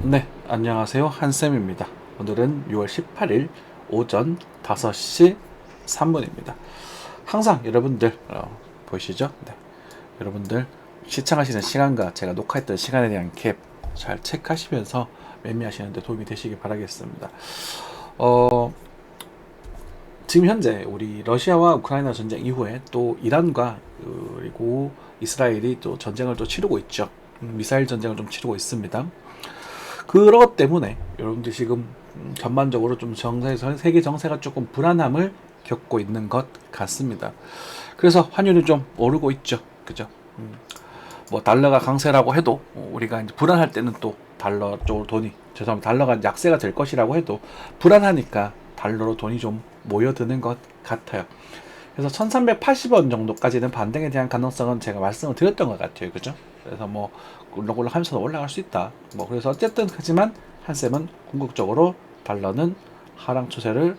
네, 안녕하세요. 한쌤입니다. 오늘은 6월 18일 오전 5시 3분입니다. 항상 여러분들 보이시죠? 네, 여러분들 시청하시는 시간과 제가 녹화했던 시간에 대한 갭 잘 체크하시면서 매매하시는 데 도움이 되시길 바라겠습니다. 어, 지금 현재 우리 러시아와 우크라이나 전쟁 이후에 또 이란과 그리고 이스라엘이 또 전쟁을 또 치르고 있죠. 미사일 전쟁을 좀 치르고 있습니다. 그것 때문에 여러분들 지금 전반적으로 좀 정세에서 세계 정세가 조금 불안함을 겪고 있는 것 같습니다. 그래서 환율이 좀 오르고 있죠. 그죠? 뭐 달러가 강세라고 해도 우리가 이제 불안할 때는 또 달러 쪽으로 돈이 죄송합니다. 달러가 약세가 될 것이라고 해도 불안하니까 달러로 돈이 좀 모여드는 것 같아요. 그래서 1380원 정도까지는 반등에 대한 가능성은 제가 말씀을 드렸던 것 같아요. 그죠? 그래서 뭐 꿀렁꿀렁 하면서 올라갈 수 있다. 뭐 그래서 어쨌든 하지만 한쌤은 궁극적으로 달러는 하락 추세를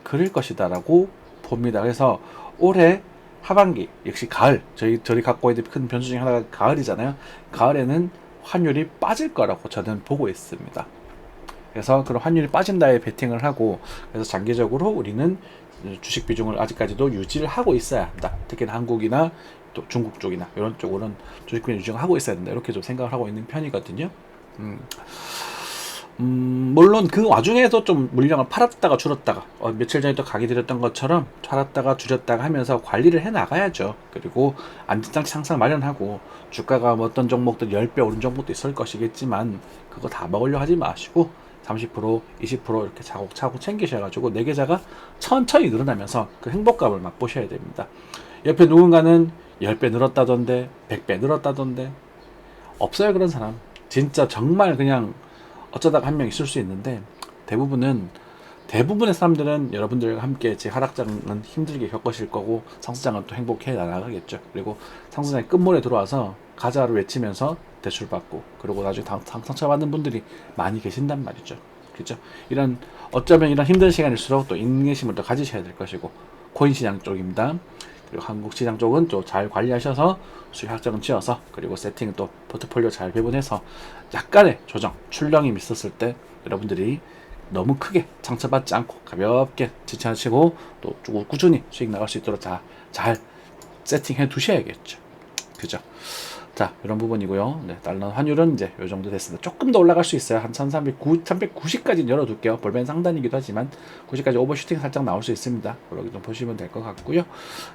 그릴 것이다라고 봅니다. 그래서 올해 하반기 역시 가을 저희 갖고 있는 큰 변수 중에 하나가 가을이잖아요. 가을에는 환율이 빠질 거라고 저는 보고 있습니다. 그래서 그런 환율이 빠진다에 베팅을 하고 그래서 장기적으로 우리는 주식 비중을 아직까지도 유지를 하고 있어야 한다. 특히나 한국이나 또 중국 쪽이나 이런 쪽으로는 주식 비중 유지를 하고 있어야 된다. 이렇게 좀 생각을 하고 있는 편이거든요. 물론 그 와중에도 좀 물량을 팔았다가 줄였다가 며칠 전에 또 강의 드렸던 것처럼 팔았다가 줄였다가 하면서 관리를 해 나가야죠. 그리고 안전장치 항상 마련하고 주가가 뭐 어떤 종목들 10배 오른 종목도 있을 것이겠지만 그거 다 먹으려 하지 마시고 30% 20% 이렇게 차곡차곡 챙기셔가지고 내 계좌가 천천히 늘어나면서 그 행복감을 맛보셔야 됩니다. 옆에 누군가는 10배 늘었다던데 100배 늘었다던데 없어요. 그런 사람 진짜 정말 그냥 어쩌다가 한 명 있을 수 있는데 대부분의 사람들은 여러분들과 함께 제 하락장은 힘들게 겪으실 거고 상승장은 또 행복해 나가겠죠. 그리고 상승장의 끝물에 들어와서 가자를 외치면서 대출 받고 그리고 나중에 상처 받는 분들이 많이 계신단 말이죠. 그죠? 이런 어쩌면 이런 힘든 시간일수록 또 인내심을 또 가지셔야 될 것이고 코인 시장 쪽입니다. 그리고 한국 시장 쪽은 또 잘 관리하셔서 수익 확정은 지어서 그리고 세팅 또 포트폴리오 잘 배분해서 약간의 조정 출렁임이 있었을 때 여러분들이 너무 크게 상처받지 않고 가볍게 지쳐하시고 또 꾸준히 수익 나갈 수 있도록 잘 세팅해 두셔야겠죠. 그죠? 자, 이런 부분이고요. 네, 달러 환율은 이제 이 정도 됐습니다. 조금 더 올라갈 수 있어요. 한 1390까지 열어둘게요. 볼벤 상단이기도 하지만 90까지 오버슈팅 살짝 나올 수 있습니다. 그렇게 좀 보시면 될 것 같고요.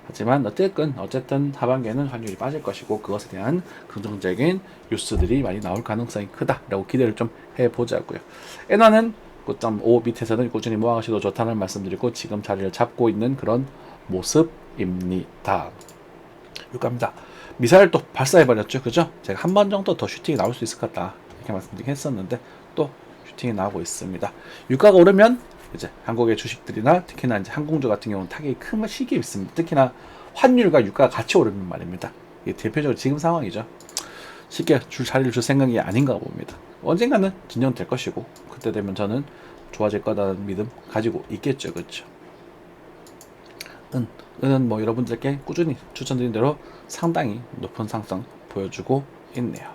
하지만 어쨌든 하반기에는 환율이 빠질 것이고 그것에 대한 긍정적인 뉴스들이 많이 나올 가능성이 크다라고 기대를 좀 해보자고요. 엔화는 9.5 밑에서는 꾸준히 모아가셔도 좋다는 말씀드리고 지금 자리를 잡고 있는 그런 모습입니다. 유가입니다. 미사일 또 발사해버렸죠. 그죠? 제가 한 번 정도 더 슈팅이 나올 수 있을 것 같다. 이렇게 말씀드리긴 했었는데, 또 슈팅이 나오고 있습니다. 유가가 오르면, 이제 한국의 주식들이나 특히나 이제 항공주 같은 경우는 타격이 큰 시기에 있습니다. 특히나 환율과 유가가 같이 오르는 말입니다. 이게 대표적으로 지금 상황이죠. 쉽게 자리를 줄 생각이 아닌가 봅니다. 언젠가는 진정될 것이고, 그때 되면 저는 좋아질 거다는 믿음 가지고 있겠죠. 그렇죠? 은은 뭐 여러분들께 꾸준히 추천드린 대로 상당히 높은 상승 보여주고 있네요.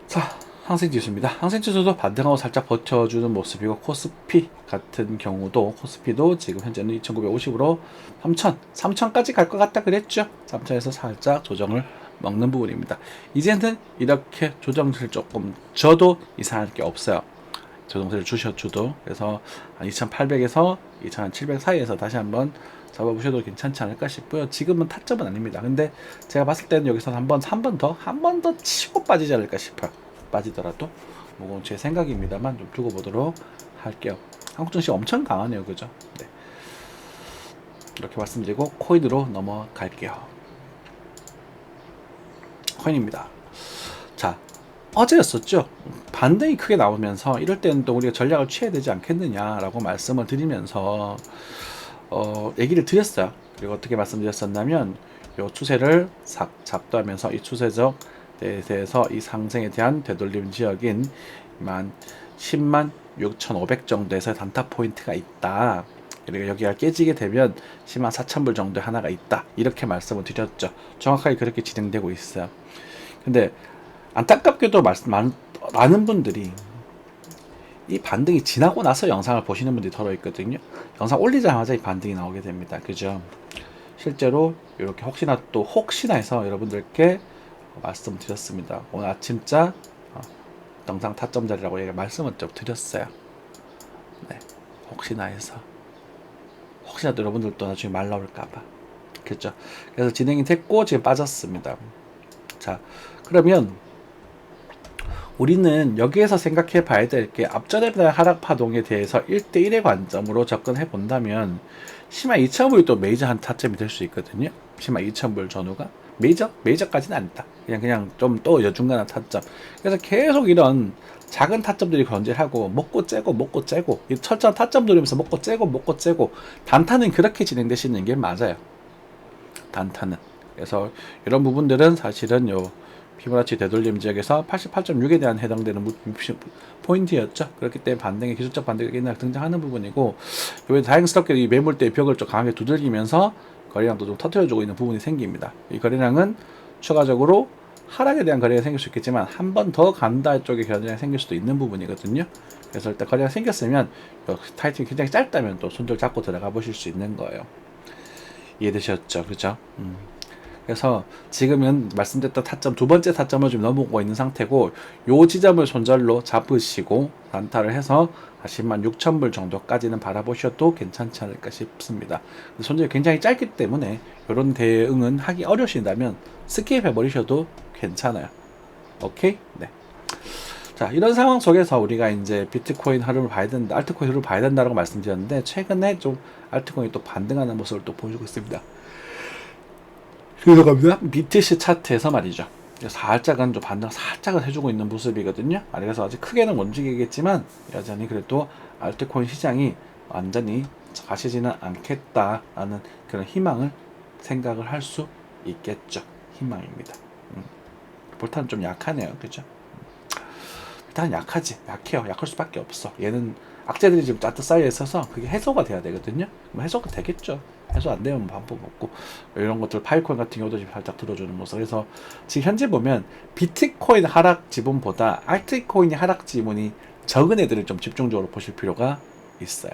자, 항생지수입니다. 항생지수도 반등하고 살짝 버텨주는 모습이고 코스피 같은 경우도 코스피도 지금 현재는 2950으로 3000까지 갈 것 같다 그랬죠. 3000에서 살짝 조정을 먹는 부분입니다. 이제는 이렇게 조정을 조금 줘도 이상할 게 없어요. 조정세를 주셔도 그래서 2800에서 2700 사이에서 다시 한번 잡아보셔도 괜찮지 않을까 싶고요. 지금은 타점은 아닙니다. 근데 제가 봤을 때는 여기서 한 번 더 치고 빠지지 않을까 싶어요. 빠지더라도 뭐 제 생각입니다만 좀 두고 보도록 할게요. 한국 증시 엄청 강하네요. 그죠? 네. 이렇게 말씀드리고 코인으로 넘어갈게요. 코인입니다. 자, 어제였었죠. 반등이 크게 나오면서 이럴 때는 또 우리가 전략을 취해야 되지 않겠느냐라고 말씀을 드리면서 얘기를 드렸어요. 그리고 어떻게 말씀드렸었냐면 이 추세를 잡도하면서 이 추세적 대해서 이 상승에 대한 되돌림 지역인 10만 6,500 정도에서 단타 포인트가 있다. 그리고 여기가 깨지게 되면 10만 4,000불 정도의 하나가 있다. 이렇게 말씀을 드렸죠. 정확하게 그렇게 진행되고 있어요. 근데 안타깝게도 많은 분들이 이 반등이 지나고 나서 영상을 보시는 분들이 더러 있거든요. 영상 올리자마자 이 반등이 나오게 됩니다. 그죠? 실제로 이렇게 혹시나 해서 여러분들께 말씀드렸습니다. 오늘 아침자 영상 타점 자리라고 말씀을 좀 드렸어요. 네, 혹시나 해서 혹시라도 여러분들도 나중에 말 나올까봐. 그렇죠? 그래서 진행이 됐고 지금 빠졌습니다. 자, 그러면 우리는 여기에서 생각해 봐야 될 게 앞전에 대한 하락 파동에 대해서 1대1의 관점으로 접근해 본다면 시마 2,000불이 또 메이저 한 타점이 될 수 있거든요. 시마 2,000불 전후가 메이저까지는 아니다. 그냥 좀 또 여중간한 타점. 그래서 계속 이런 작은 타점들이 견제하고 먹고 째고 이 철저한 타점 노리면서 먹고 째고 단타는 그렇게 진행되시는 게 맞아요. 단타는. 그래서 이런 부분들은 사실은 요 피보나치 되돌림 지역에서 88.6에 대한 해당되는 포인트였죠. 그렇기 때문에 반등의 기술적 반등이 등장하는 부분이고, 이번에 다행스럽게 이 매물대의 벽을 좀 강하게 두들기면서 거래량도 좀 터트려주고 있는 부분이 생깁니다. 이 거래량은 추가적으로 하락에 대한 거래가 생길 수 있겠지만 한 번 더 간다 쪽에 거래량이 생길 수도 있는 부분이거든요. 그래서 일단 거래가 생겼으면 타이틀이 굉장히 짧다면 또 손절 잡고 들어가 보실 수 있는 거예요. 이해되셨죠? 그죠? 그래서 지금은 말씀드렸던 타점, 두 번째 타점을 좀 넘어오고 있는 상태고, 요 지점을 손절로 잡으시고 단타를 해서 106,000불 정도까지는 바라보셔도 괜찮지 않을까 싶습니다. 손절이 굉장히 짧기 때문에 이런 대응은 하기 어려우신다면 스킵 해버리셔도 괜찮아요. 오케이? 네. 자, 이런 상황 속에서 우리가 이제 비트코인 흐름을 봐야 된다, 알트코인 흐름을 봐야 된다라고 말씀드렸는데, 최근에 좀 알트코인이 또 반등하는 모습을 또 보여주고 있습니다. 들어갑니다. BTC 차트에서 말이죠. 살짝은 좀 반등 살짝은 해주고 있는 모습이거든요. 그래서 아직 크게는 못 움직이겠지만 여전히 그래도 알트코인 시장이 완전히 가시지는 않겠다라는 그런 희망을 생각을 할 수 있겠죠. 희망입니다. 볼타는 좀 약하네요. 그죠? 일단 약해요. 약할 수밖에 없어. 얘는 악재들이 지금 짜뜻 쌓여 있어서 그게 해소가 돼야 되거든요. 해소가 되겠죠. 해소 안 되면 반복 먹고 이런 것들 파이코인 같은 경우도 지금 살짝 들어주는 모습. 그래서 지금 현재 보면 비트코인 하락 지분보다 알트코인의 하락 지분이 적은 애들을 좀 집중적으로 보실 필요가 있어요.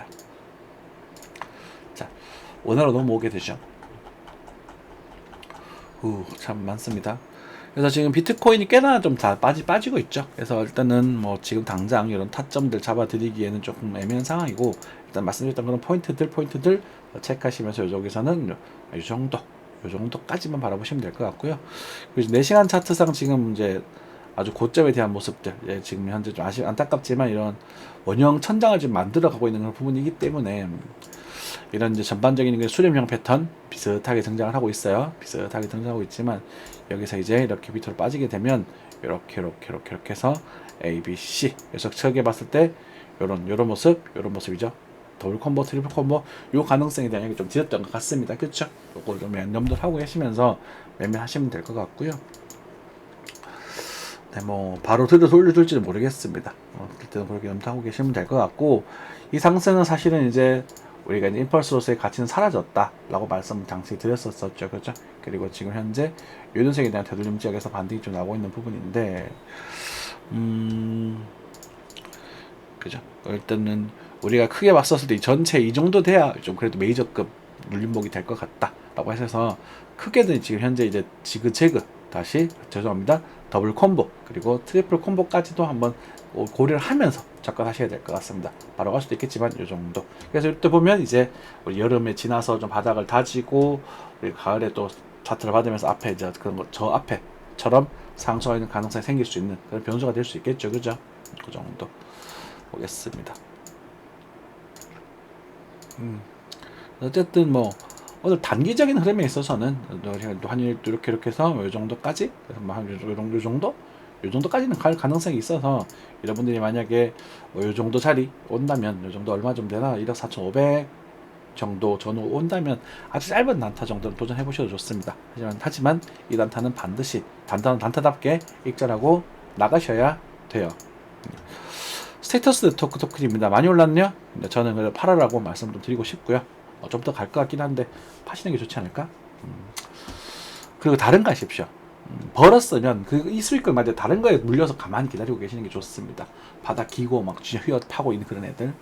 자, 원화로 넘어오게 되죠. 참 많습니다. 그래서 지금 비트코인이 꽤나 좀 다 빠지고 있죠. 그래서 일단은 뭐 지금 당장 이런 타점들 잡아드리기에는 조금 애매한 상황이고, 일단 말씀드렸던 그런 포인트들 체크하시면서 여기서는 이 정도까지만 바라보시면 될 것 같고요. 그리고 4시간 차트상 지금 이제 아주 고점에 대한 모습들, 지금 현재 좀 안타깝지만 이런 원형 천장을 지금 만들어 가고 있는 그런 부분이기 때문에 이런 이제 전반적인 수렴형 패턴 비슷하게 등장을 하고 있어요. 비슷하게 등장하고 있지만 여기서 이제 이렇게 밑으로 빠지게 되면 이렇게 해서 A, B, C 녀석측에 봤을 때 요런 모습이죠. 더블 콤보, 트리플 콤보 요 가능성에 대한 얘기 좀 드렸던 것 같습니다. 그렇죠? 요걸 좀 염두를 하고 계시면서 매매하시면 될 것 같고요. 네, 뭐 바로 들어서 올려줄지는 모르겠습니다. 그때는 그렇게 염두하고 계시면 될 것 같고, 이 상승은 사실은 이제 우리가 이제 임펄스로서의 가치는 사라졌다라고 말씀을 잠시 드렸었죠. 그렇죠? 그리고 지금 현재 요동성에 대한 되돌림 지역에서 반등이 좀 나오고 있는 부분인데, 그죠? 일단은 우리가 크게 봤었을 때 전체 이 정도 돼야 좀 그래도 메이저급 눌림목이 될 것 같다라고 해서 크게는 지금 현재 이제 지그재그 다시 죄송합니다. 더블 콤보 그리고 트리플 콤보까지도 한번 고려를 하면서 접근하셔야 될 것 같습니다. 바로 갈 수도 있겠지만 이 정도. 그래서 이때 보면 이제 우리 여름에 지나서 좀 바닥을 다지고 우리 가을에 또 차트를 받으면서 앞에 이제 그런 거 저 앞에처럼 상승하는 가능성이 생길 수 있는 그런 변수가 될 수 있겠죠, 그죠? 그 정도 보겠습니다. 어쨌든 뭐 오늘 단기적인 흐름에 있어서는 한일 이렇게 해서 이 정도까지 이 정도까지는 갈 가능성이 있어서 여러분들이 만약에 이 정도 자리 온다면 이 정도 얼마 좀 되나 1억 4,500 정도 전후 온다면 아주 짧은 단타 정도는 도전해 보셔도 좋습니다. 하지만 이 단타는 반드시 단타답게 익절하고 나가셔야 돼요. 스테이터스 네트워크 토큰입니다. 많이 올랐네요. 저는 그래도 팔아라고 말씀 좀 드리고 싶고요. 좀 더 갈 것 같긴 한데 파시는 게 좋지 않을까? 그리고 다른 거 하십시오. 벌었으면 이 수익을 맞아 다른 거에 물려서 가만히 기다리고 계시는 게 좋습니다. 바닥 기고 막 휘어 파고 있는 그런 애들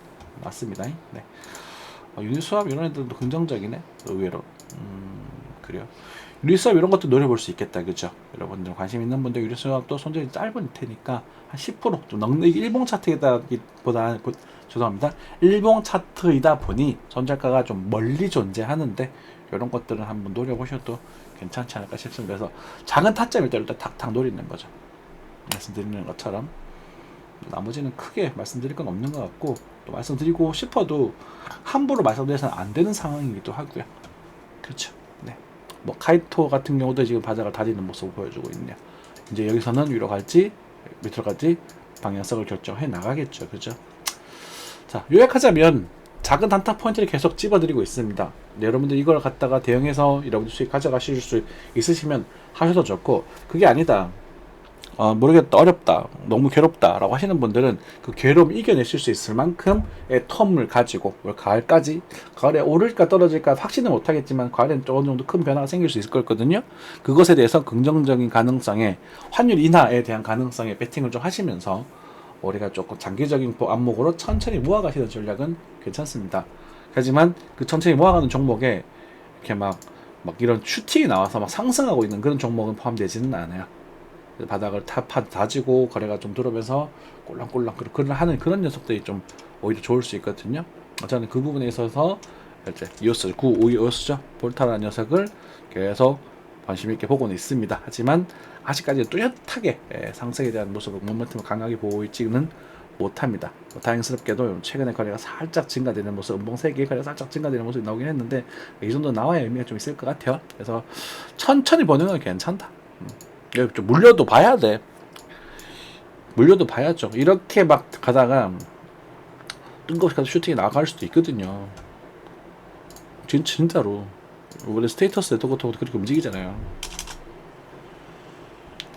맞습니다. 네. 유니스왑 이런 애들도 긍정적이네. 의외로. 그래요. 유니스왑 이런 것도 노려볼 수 있겠다, 그죠? 여러분들 관심 있는 분들 유니스왑도 손절이 짧은 테니까 한 10%좀 넘는 일봉 차트보다 죄송합니다. 일봉 차트이다 보니 손절가가 좀 멀리 존재하는데 이런 것들은 한번 노려보셔도 괜찮지 않을까 싶습니다. 그래서 작은 타점일 때 일단 탁탁 노리는 거죠. 말씀드리는 것처럼. 나머지는 크게 말씀드릴 건 없는 것 같고, 또 말씀드리고 싶어도 함부로 말씀드려서는 안 되는 상황이기도 하고요. 그렇죠. 네. 뭐 카이토 같은 경우도 지금 바닥을 다지는 모습을 보여주고 있네요. 이제 여기서는 위로 갈지 밑으로 갈지 방향성을 결정해 나가겠죠. 그죠? 자, 요약하자면 작은 단타 포인트를 계속 집어드리고 있습니다. 네, 여러분들 이걸 갖다가 대응해서 여러분들 수익 가져가실 수 있으시면 하셔도 좋고, 그게 아니다, 모르겠다, 어렵다, 너무 괴롭다 라고 하시는 분들은 그 괴로움 이겨내실 수 있을 만큼의 텀을 가지고 가을까지, 가을에 오를까 떨어질까 확신은 못하겠지만 가을에는 어느 정도 큰 변화가 생길 수 있을 거거든요. 그것에 대해서 긍정적인 가능성에, 환율 인하에 대한 가능성에 베팅을 좀 하시면서 우리가 조금 장기적인 안목으로 천천히 모아가시는 전략은 괜찮습니다. 하지만 그 천천히 모아가는 종목에 이렇게 막 이런 슈팅이 나와서 막 상승하고 있는 그런 종목은 포함되지는 않아요. 바닥을 다지고 거래가 좀 들어오면서 꼴랑꼴랑 하는 그런 녀석들이 좀 오히려 좋을 수 있거든요. 저는 그 부분에 있어서 이제 이오스 95이오스죠, 볼타라는 녀석을 계속 관심 있게 보고는 있습니다. 하지만 아직까지 뚜렷하게 상승에 대한 모습을 모멘텀을 강하게 보이지는 못합니다. 다행스럽게도 최근에 거래가 살짝 증가되는 모습, 음봉 3개의 거래가 살짝 증가되는 모습이 나오긴 했는데 이 정도 나와야 의미가 좀 있을 것 같아요. 그래서 천천히 보는 건 괜찮다. 좀 물려도 봐야 돼. 물려도 봐야죠. 이렇게 막 가다가 뜬금없이 가서 슈팅이 나갈 수도 있거든요. 진짜로. 원래 스테이터스 네트워크도 그렇게 움직이잖아요.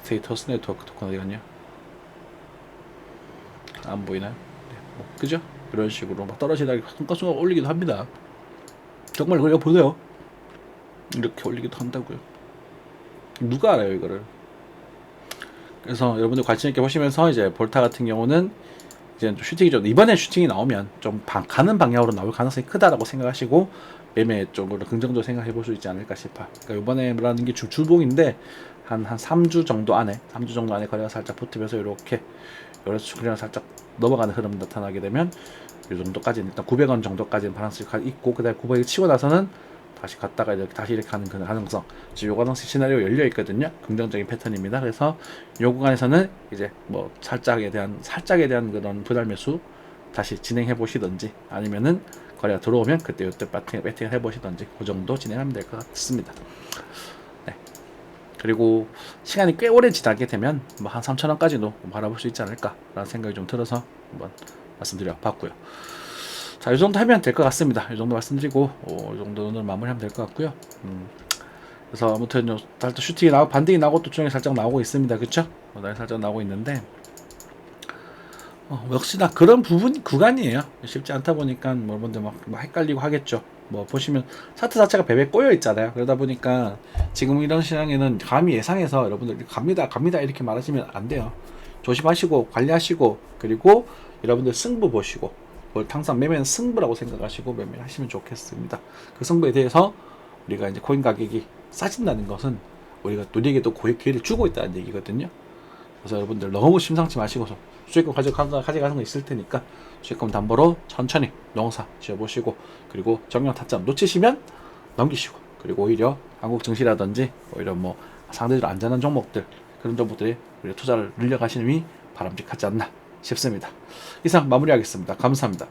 스테이터스 네트워크 토큰 어디 갔냐? 안 보이나요? 네, 뭐, 그죠? 이런 식으로 막 떨어지다가 순간순간 올리기도 합니다. 정말 그래요, 보세요. 이렇게 올리기도 한다고요. 누가 알아요, 이거를? 그래서 여러분들 관심 있게 보시면서 이제 볼타 같은 경우는 이제 슈팅이 좀, 이번에 슈팅이 나오면 좀 가는 방향으로 나올 가능성이 크다라고 생각하시고 매매 쪽으로 긍정적으로 생각해 볼 수 있지 않을까 싶어요. 그러니까 이번에라는 게 주봉인데 한 3주 정도 안에 거래가 살짝 붙으면서 이렇게 그냥 살짝 넘어가는 흐름 나타나게 되면 이 정도까지 일단 900원 정도까지는 바란스가 있고, 그다음에 900을 치고 나서는 다시 갔다가 다시 이렇게 하는 그런 가능성, 지금 요 가능성 시나리오 열려 있거든요. 긍정적인 패턴입니다. 그래서 요 구간에서는 이제 뭐 살짝에 대한 그런 분할 매수 다시 진행해 보시든지, 아니면은 거래가 들어오면 그때 요때 배팅을 해 보시든지, 그 정도 진행하면 될 것 같습니다. 네. 그리고 시간이 꽤 오래 지나게 되면 뭐 한 3,000원까지도 바라볼 수 있지 않을까라는 생각이 좀 들어서 한번 말씀드려 봤고요. 자, 이 정도 하면 될 것 같습니다. 이 정도 말씀드리고, 이 정도는 마무리하면 될 것 같고요. 그래서 아무튼 살짝 슈팅이 나오고 반등이 나오고 또 중에 살짝 나오고 있습니다. 그쵸? 살짝 나오고 있는데, 역시나 그런 구간이에요. 쉽지 않다 보니까 여러분들 막 헷갈리고 하겠죠. 뭐 보시면 차트 자체가 베베 꼬여 있잖아요. 그러다 보니까 지금 이런 시장에는 감히 예상해서 여러분들 갑니다 이렇게 말하시면 안 돼요. 조심하시고 관리하시고, 그리고 여러분들 승부 보시고, 항상 매매는 승부라고 생각하시고 매매를 하시면 좋겠습니다. 그 승부에 대해서 우리가 이제 코인 가격이 싸진다는 것은 우리가 누리에게 또 기회를 주고 있다는 얘기거든요. 그래서 여러분들 너무 심상치 마시고서 수익금 가져가는 거 있을 테니까 수익금 담보로 천천히 농사 지어보시고, 그리고 정량 타점 놓치시면 넘기시고, 그리고 오히려 한국 증시라든지 오히려 뭐 상대적으로 안전한 종목들, 그런 종목들에 우리 투자를 늘려가시는 게 바람직하지 않나 싶습니다. 이상 마무리하겠습니다. 감사합니다.